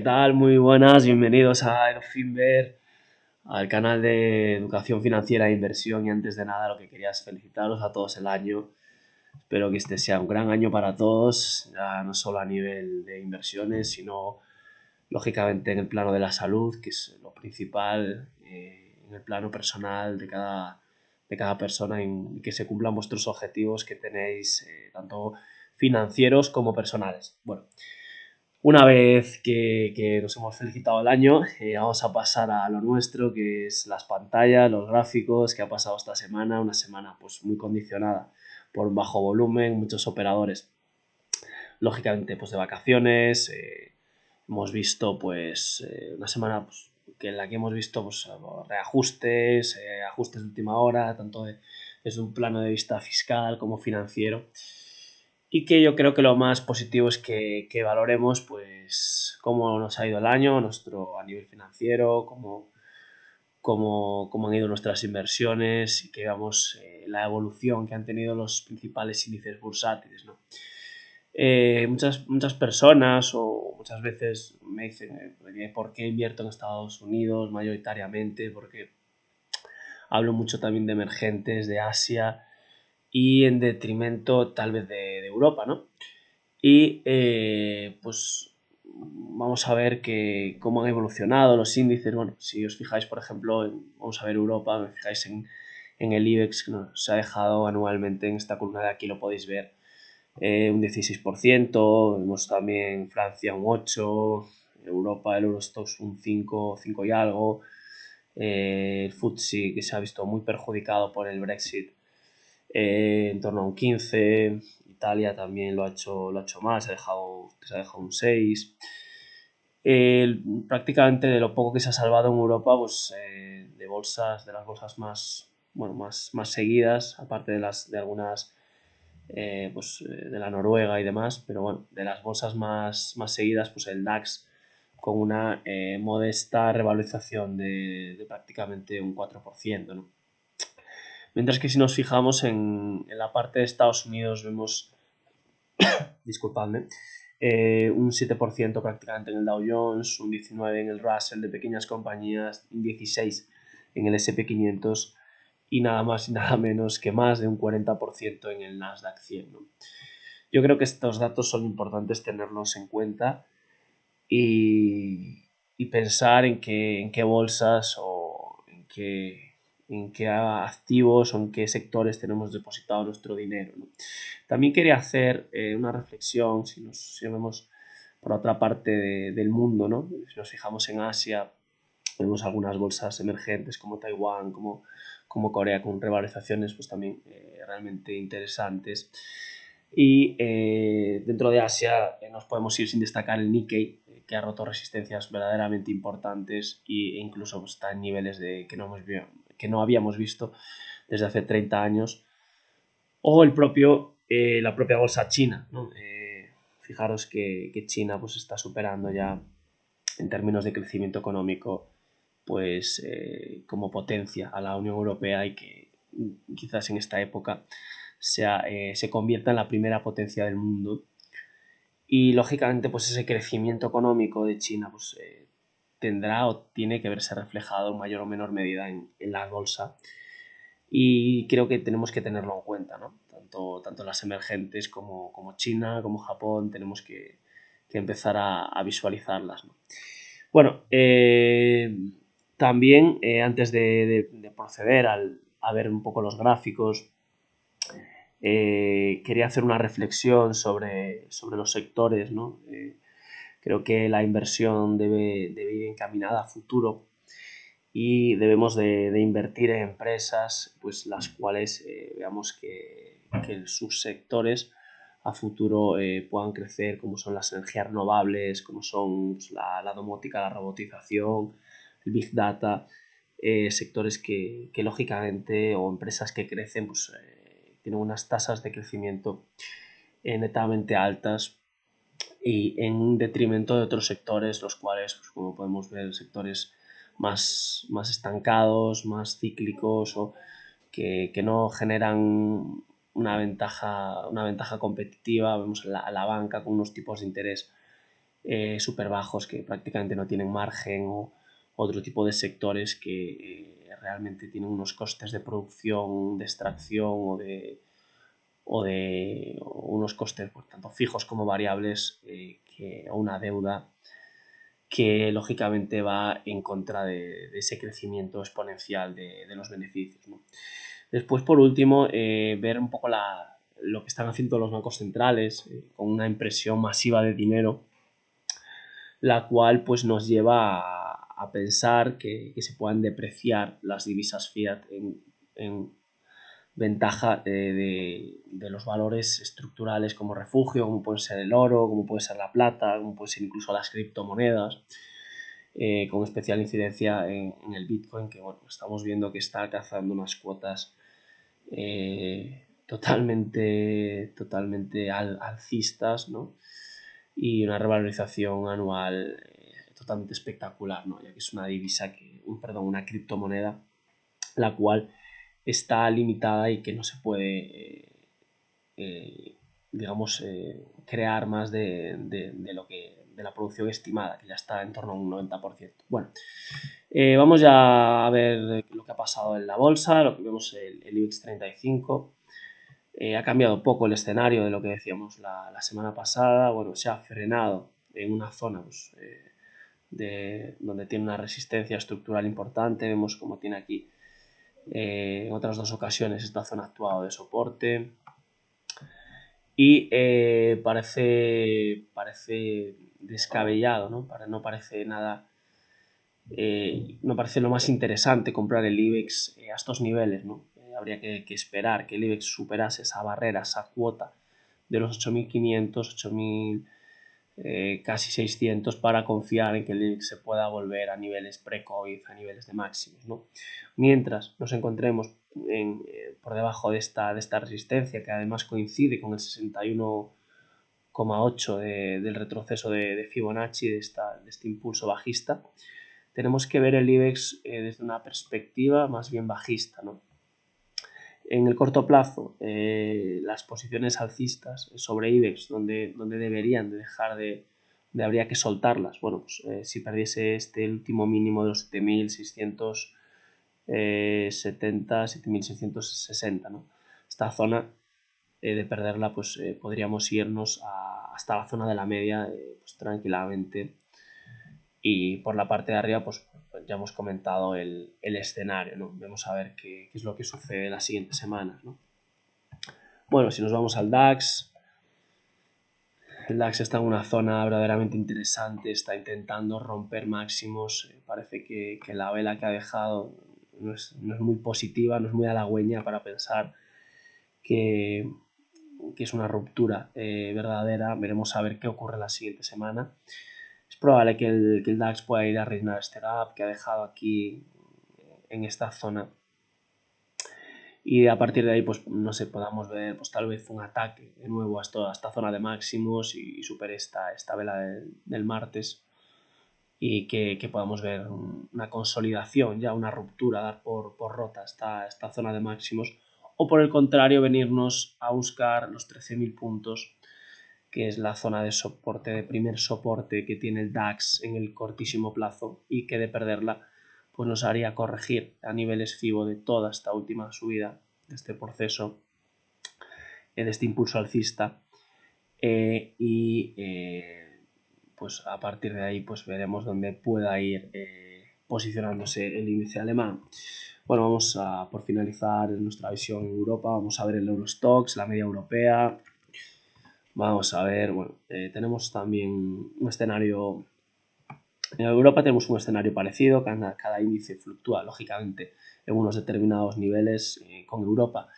tal? Muy buenas, bienvenidos a Edofinver, al canal de educación financiera e inversión. Y antes de nada, lo que quería es felicitaros a todos el año. Espero que este sea un gran año para todos, ya no solo a nivel de inversiones, sino lógicamente en el plano de la salud, que es lo principal, en el plano personal de cada persona, y que se cumplan vuestros objetivos que tenéis, tanto financieros como personales. Bueno, una vez que nos hemos felicitado el año, vamos a pasar a lo nuestro, que es las pantallas, los gráficos, que ha pasado esta semana, una semana pues muy condicionada por un bajo volumen, muchos operadores, lógicamente pues de vacaciones. Hemos visto pues una semana pues, en la que hemos visto pues reajustes, ajustes de última hora, tanto desde un plano de vista fiscal como financiero. Y que yo creo que lo más positivo es que valoremos pues cómo nos ha ido el año a nivel financiero, cómo han ido nuestras inversiones, y que veamos la evolución que han tenido los principales índices bursátiles, ¿no? Muchas personas o muchas veces me dicen por qué invierto en Estados Unidos mayoritariamente, porque hablo mucho también de emergentes, de Asia, y en detrimento tal vez de Europa, ¿no? Y pues vamos a ver cómo han evolucionado los índices. Bueno, si os fijáis, por ejemplo, vamos a ver Europa, me fijáis en el IBEX, que se ha dejado anualmente en esta columna de aquí, lo podéis ver, un 16%, vemos también Francia un 8%, Europa, el Eurostoxx un 5 y algo, el FTSE, que se ha visto muy perjudicado por el Brexit, en torno a un 15%. Italia también lo ha hecho más, se ha dejado un 6%. Prácticamente de lo poco que se ha salvado en Europa, pues de las bolsas más, bueno, más seguidas, aparte de algunas, de la Noruega y demás, pero bueno, de las bolsas más seguidas, pues el DAX, con una modesta revalorización de prácticamente un 4%, ¿no? Mientras que si nos fijamos en la parte de Estados Unidos, vemos, disculpadme, un 7% prácticamente en el Dow Jones, un 19% en el Russell de pequeñas compañías, un 16% en el S&P 500, y nada más y nada menos que más de un 40% en el Nasdaq 100, ¿no? Yo creo que estos datos son importantes tenerlos en cuenta, y pensar en qué bolsas o en qué activos o en qué sectores tenemos depositado nuestro dinero, ¿no? También quería hacer una reflexión, si nos vemos por otra parte del mundo, ¿no? Si nos fijamos en Asia, vemos algunas bolsas emergentes como Taiwán, como Corea, con revalorizaciones pues también realmente interesantes. Y dentro de Asia nos podemos ir sin destacar el Nikkei, que ha roto resistencias verdaderamente importantes, e incluso pues, está en niveles que no habíamos visto desde hace 30 años. O la propia bolsa china, ¿no? Fijaros que China pues, está superando ya en términos de crecimiento económico pues como potencia a la Unión Europea, y que quizás en esta época se convierta en la primera potencia del mundo. Y lógicamente pues ese crecimiento económico de China pues tendrá o tiene que verse reflejado en mayor o menor medida en la bolsa, y creo que tenemos que tenerlo en cuenta, ¿no? Tanto las emergentes como China, como Japón, tenemos que empezar a visualizarlas, ¿no? Bueno, también antes de proceder a ver un poco los gráficos, quería hacer una reflexión sobre los sectores, ¿no? Creo que la inversión debe ir encaminada a futuro, y debemos de invertir en empresas pues las cuales veamos que sus sectores a futuro puedan crecer, como son las energías renovables, como son pues, la domótica, la robotización, el big data, sectores que lógicamente, o empresas que crecen, pues tienen unas tasas de crecimiento netamente altas, y en detrimento de otros sectores, los cuales, pues, como podemos ver, sectores más estancados, más cíclicos, o que no generan una ventaja competitiva. Vemos a la banca con unos tipos de interés súper bajos que prácticamente no tienen margen, o otro tipo de sectores que realmente tienen unos costes de producción, de extracción o unos costes por tanto fijos como variables, o una deuda que lógicamente va en contra de ese crecimiento exponencial de los beneficios, ¿no? Después, por último, ver un poco lo que están haciendo los bancos centrales, con una impresión masiva de dinero, la cual pues, nos lleva a pensar que se puedan depreciar las divisas fiat en ventaja de los valores estructurales como refugio, como puede ser el oro, como puede ser la plata, como puede ser incluso las criptomonedas, con especial incidencia en el Bitcoin, que bueno, estamos viendo que está alcanzando unas cuotas totalmente alcistas, ¿no? Y una revalorización anual totalmente espectacular, ¿no? Ya que es una divisa una criptomoneda, la cual está limitada y que no se puede, digamos, crear más de la producción estimada, que ya está en torno a un 90%. Bueno, vamos ya a ver lo que ha pasado en la bolsa, lo que vemos el IBEX 35. Ha cambiado poco el escenario de lo que decíamos la semana pasada. Bueno, se ha frenado en una zona pues, donde tiene una resistencia estructural importante. Vemos como tiene aquí en otras dos ocasiones esta zona ha actuado de soporte. Y parece descabellado, ¿no? No parece nada. No parece lo más interesante comprar el IBEX a estos niveles, ¿no? Habría que esperar que el IBEX superase esa barrera, esa cuota de los 8.500, 8.000, casi 600, para confiar en que el IBEX se pueda volver a niveles pre-COVID, a niveles de máximos, ¿no? Mientras nos encontremos por debajo de esta resistencia, que además coincide con el 61,8 del retroceso de Fibonacci, de este impulso bajista, tenemos que ver el IBEX desde una perspectiva más bien bajista, ¿no? En el corto plazo, las posiciones alcistas sobre IBEX, donde deberían de dejar habría que soltarlas. Bueno, pues si perdiese este último mínimo de los 7.670, 7.660, ¿no? Esta zona, de perderla, pues podríamos irnos hasta la zona de la media, pues tranquilamente. Y por la parte de arriba, pues ya hemos comentado el escenario, ¿no? Vamos a ver qué es lo que sucede las siguientes semanas, ¿no? Bueno, si nos vamos al DAX, el DAX está en una zona verdaderamente interesante, está intentando romper máximos. Parece que la vela que ha dejado no es muy positiva, no es muy halagüeña para pensar que es una ruptura verdadera. Veremos a ver qué ocurre la siguiente semana. Es probable que el DAX pueda ir a rellenar este gap que ha dejado aquí en esta zona, y a partir de ahí, pues no sé, podamos ver pues tal vez un ataque de nuevo a esta zona de máximos y supere esta vela del martes, y que podamos ver una consolidación, ya una ruptura, dar por rota esta zona de máximos, o por el contrario venirnos a buscar los 13.000 puntos, que es la zona de soporte, de primer soporte que tiene el DAX en el cortísimo plazo, y que de perderla pues nos haría corregir a niveles FIBO de toda esta última subida, de este proceso, de este impulso alcista, pues a partir de ahí pues veremos dónde pueda ir posicionándose el índice alemán. Bueno, vamos a, por finalizar nuestra visión en Europa, vamos a ver el Eurostoxx, la media europea. Vamos a ver, bueno, tenemos también un escenario. En Europa tenemos un escenario parecido, cada índice fluctúa lógicamente en unos determinados niveles. Con Europa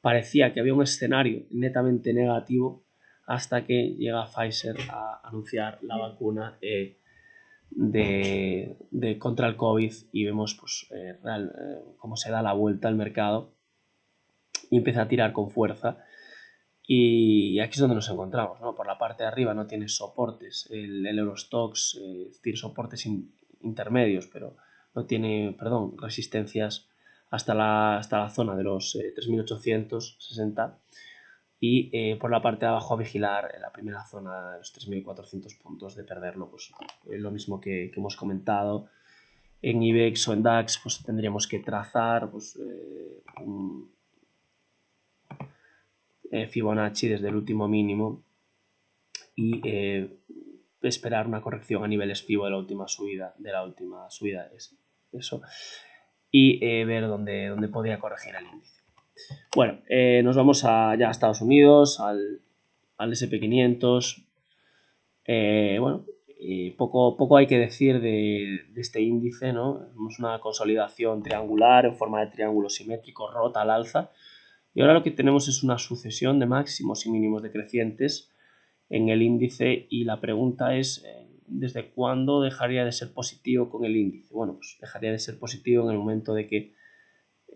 parecía que había un escenario netamente negativo hasta que llega Pfizer a anunciar la vacuna contra el COVID, y vemos pues, cómo se da la vuelta al mercado y empieza a tirar con fuerza. Y aquí es donde nos encontramos, ¿no? Por la parte de arriba no tiene soportes el Eurostoxx, tiene soportes intermedios, pero no tiene, resistencias hasta la zona de los 3.860, Y por la parte de abajo a vigilar la primera zona de los 3.400 puntos, de perderlo, pues lo mismo que hemos comentado. En IBEX o en DAX pues tendríamos que trazar pues, un Fibonacci desde el último mínimo y esperar una corrección a niveles FIBO de la última subida, eso, y ver dónde podría corregir el índice. Bueno, nos vamos ya a Estados Unidos, al SP500. Bueno, poco hay que decir de este índice, ¿no? Vemos una consolidación triangular en forma de triángulo simétrico rota al alza, y ahora lo que tenemos es una sucesión de máximos y mínimos decrecientes en el índice, y la pregunta es ¿desde cuándo dejaría de ser positivo con el índice? Bueno, pues dejaría de ser positivo en el momento de que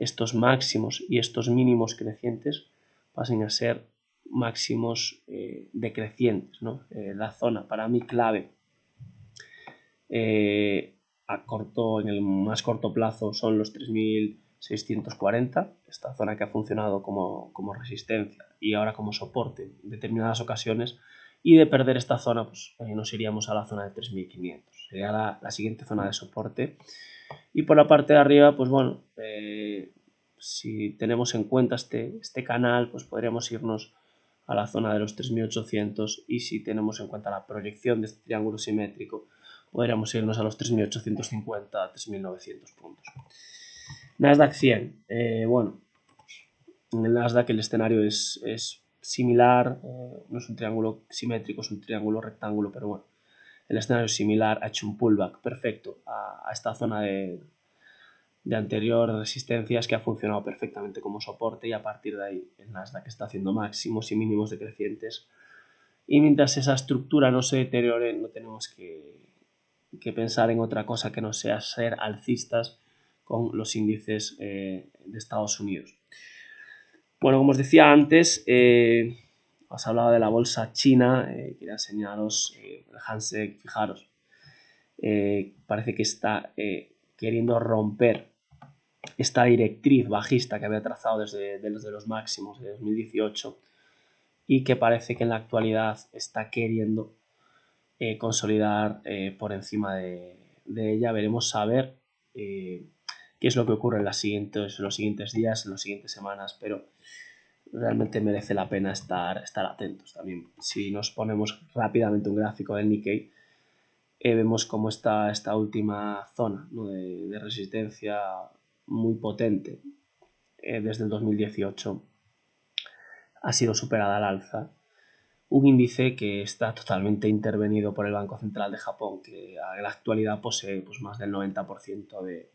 estos máximos y estos mínimos crecientes pasen a ser máximos decrecientes, ¿no? La zona para mí clave en el más corto plazo son los 3.640, esta zona que ha funcionado como resistencia y ahora como soporte en determinadas ocasiones, y de perder esta zona pues nos iríamos a la zona de 3.500, sería la siguiente zona de soporte. Y por la parte de arriba, pues bueno, si tenemos en cuenta este canal, pues podríamos irnos a la zona de los 3.800, y si tenemos en cuenta la proyección de este triángulo simétrico, podríamos irnos a los 3.850 a 3.900 puntos. Nasdaq 100, bueno, en el Nasdaq el escenario es similar, no es un triángulo simétrico, es un triángulo rectángulo, pero bueno, el escenario es similar, ha hecho un pullback perfecto a esta zona de anterior resistencias, que ha funcionado perfectamente como soporte, y a partir de ahí el Nasdaq está haciendo máximos y mínimos decrecientes. Y mientras esa estructura no se deteriore, no tenemos que pensar en otra cosa que no sea ser alcistas con los índices de Estados Unidos. Bueno, como os decía antes, os hablaba de la bolsa china, quería enseñaros el Hang-Seng. Fijaros, parece que está queriendo romper esta directriz bajista que había trazado desde los máximos de 2018, y que parece que en la actualidad está queriendo consolidar por encima de ella. Veremos a ver qué es lo que ocurre en los siguientes días, en las siguientes semanas, pero realmente merece la pena estar atentos también. Si nos ponemos rápidamente un gráfico del Nikkei, vemos cómo esta última zona, ¿no?, de resistencia muy potente desde el 2018 ha sido superada al alza. Un índice que está totalmente intervenido por el Banco Central de Japón, que en la actualidad posee pues, más del 90% de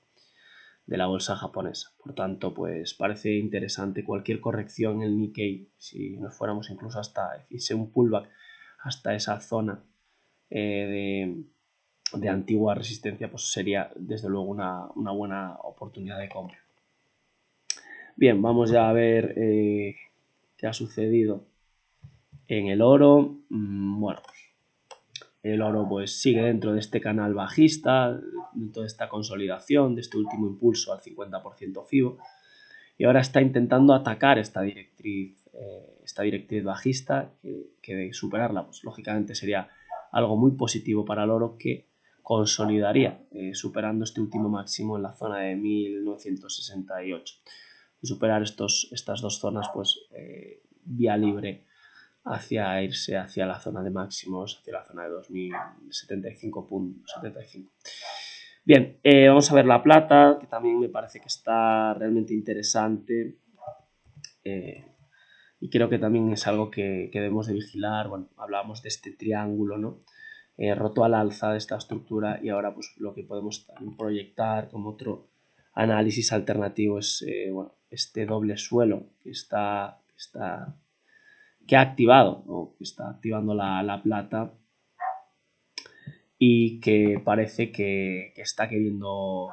la bolsa japonesa. Por tanto, pues parece interesante cualquier corrección en el Nikkei, si nos fuéramos incluso hasta, hiciese un pullback hasta esa zona de antigua resistencia, pues sería desde luego una buena oportunidad de compra. Bien, vamos ya a ver qué ha sucedido en el oro. Bueno, el oro pues sigue dentro de este canal bajista, dentro de esta consolidación, de este último impulso al 50% FIBO, y ahora está intentando atacar esta directriz bajista, que de superarla pues lógicamente sería algo muy positivo para el oro, que consolidaría superando este último máximo en la zona de 1968. De superar estas dos zonas, pues vía libre hacia irse hacia la zona de máximos, hacia la zona de 2075.75. Bien, vamos a ver la plata, que también me parece que está realmente interesante, y creo que también es algo que debemos de vigilar. Bueno, hablábamos de este triángulo, ¿no?, roto al alza de esta estructura, y ahora pues lo que podemos proyectar como otro análisis alternativo es bueno, este doble suelo que ha activado, o que está activando la plata, y que parece que está queriendo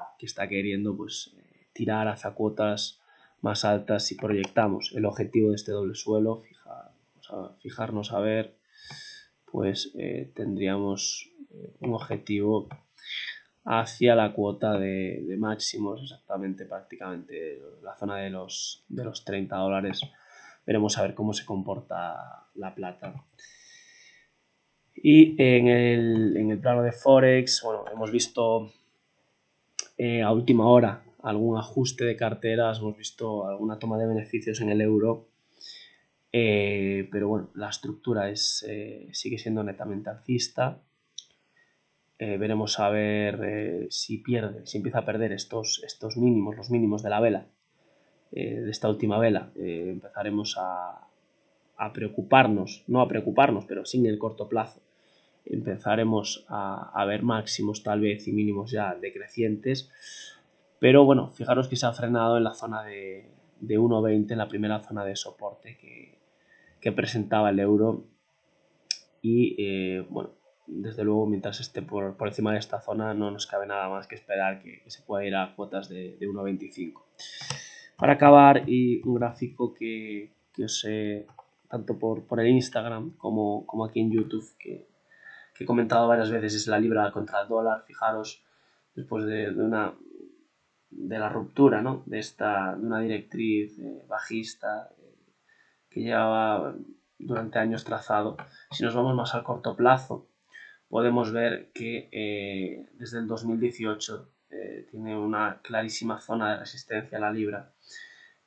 pues tirar hacia cuotas más altas. Si proyectamos el objetivo de este doble suelo, fijarnos a ver, pues tendríamos un objetivo hacia la cuota de máximos, exactamente, prácticamente la zona de los $30, veremos a ver cómo se comporta la plata. Y en el plano de Forex, bueno, hemos visto a última hora algún ajuste de carteras, hemos visto alguna toma de beneficios en el euro, pero bueno, la estructura sigue siendo netamente alcista. Veremos a ver si empieza a perder estos mínimos, los mínimos de la vela, de esta última vela. Empezaremos a preocuparnos, no a preocuparnos, pero sí en el corto plazo. Empezaremos a ver máximos tal vez y mínimos ya decrecientes. Pero bueno, fijaros que se ha frenado en la zona de 1,20, en la primera zona de soporte que presentaba el euro. Y bueno, desde luego, mientras esté por encima de esta zona, no nos cabe nada más que esperar que se pueda ir a cuotas de 1,25. Para acabar, y un gráfico que os he, tanto por el Instagram como aquí en YouTube, que he comentado varias veces, es la libra contra el dólar. Fijaros, después de la ruptura, ¿no?, de una directriz bajista que llevaba durante años trazado. Si nos vamos más al corto plazo, podemos ver que desde el 2018 tiene una clarísima zona de resistencia a la libra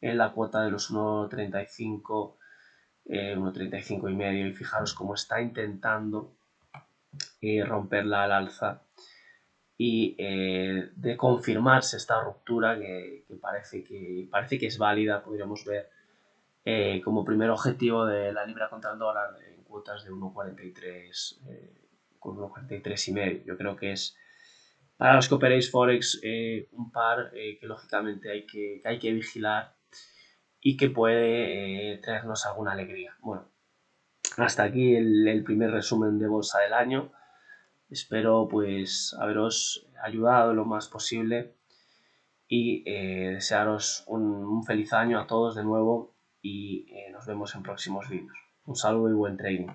en la cuota de los 1,35, 1,35 y medio, y fijaros cómo está intentando romperla al alza. Y de confirmarse esta ruptura, que parece que es válida, podríamos ver como primer objetivo de la libra contra el dólar en cuotas de 1,43, con 1,43 y medio. Yo creo que es, para los que operéis Forex, un par que lógicamente hay que vigilar y que puede traernos alguna alegría. Bueno, hasta aquí el primer resumen de bolsa del año. Espero pues haberos ayudado lo más posible y desearos un feliz año a todos de nuevo, y nos vemos en próximos vídeos. Un saludo y buen trading.